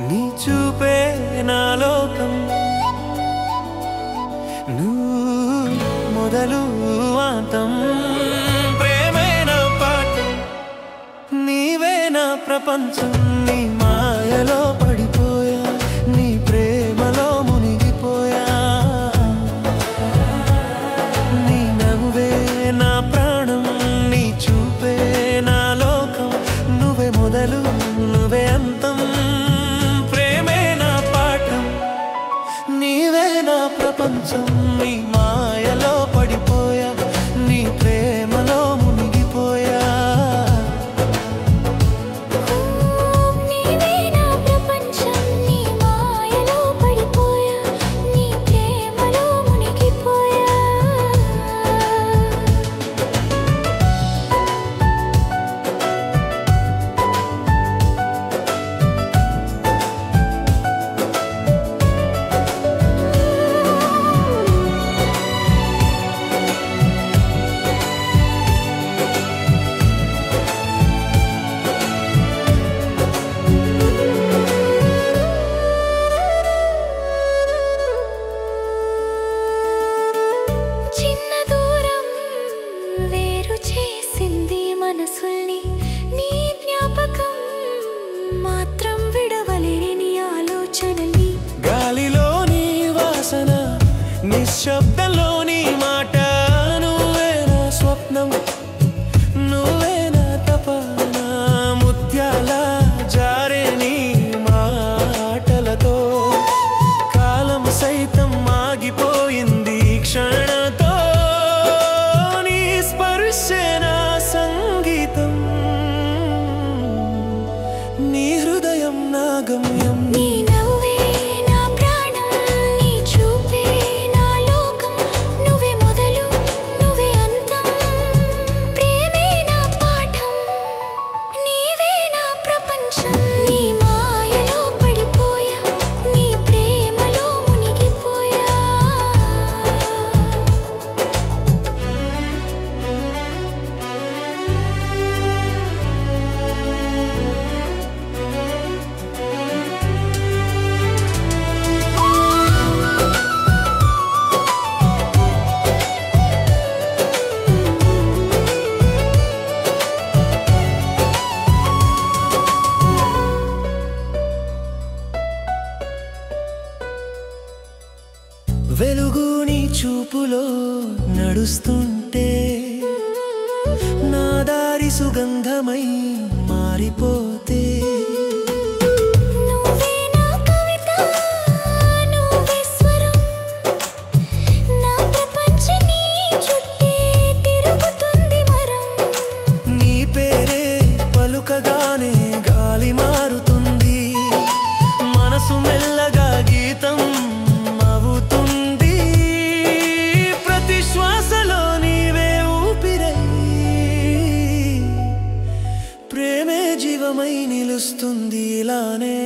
నీ చూపే నా లోకం మొదలు అంతం ప్రేమే నా పాఠం నీవే నా ప్రపంచం నీ మాయలో పడిపోయా నీ ప్రేమలో మునిగిపోయా నీ నవ్వే నా ప్రాణం నీ చూపే నా లోకం నువ్వే మొదలు నువ్వే అంతం ప్రేమే నా పాఠం నీవే నా ప్రపంచం నీ మాయలో పడిపోయా నీ ప్రేమలో మునిగిపోయా నీవే నా ప్రపంచం నీ మాయలో పడిపోయా నీ ప్రేమలో మునిగిపోయా చిన్న దూరం వేరు చేసింది మనసుల్ని నీ జ్ఞాపకం మాత్రం విడవలేని ఆలోచనల్ని గాలిలోని వాసన నిశ్శబ్దంలోని మాట నువ్వే నా స్వప్నం నువ్వే నా తపన ముత్యాల జారే నీ మాటలతో కాలం సైతం ఆగిపోయింది క్షణతో నీ స్పర్శే నా సంగీతం నీ హృదయం నా గమ్యం నీ నవ్వే నా ప్రాణం నీ చూపే నా లోకం నువ్వే మొదలు నువ్వే అంతం ప్రేమే నా పాఠం నీవే నా ప్రపంచం నీ మాయలో పడిపోయా నీ ప్రేమలో మునిగిపోయా వెలుగు నీ చూపులో నడుస్తుంటే నా దారి సుగంధమై మారిపోతే నువ్వే నా కవిత నువ్వే స్వరం నా ప్రపంచం నీ చుట్టే తిరుగుతుంది మరం నీ పేరే పలుకగానే గాలి మారుతుంది మనసు మెల్లగా గీతం అవుతుంది ప్రతి శ్వాసలో నీవే ఊపిరై ప్రేమే జీవమై నిలుస్తుంది ఇలానే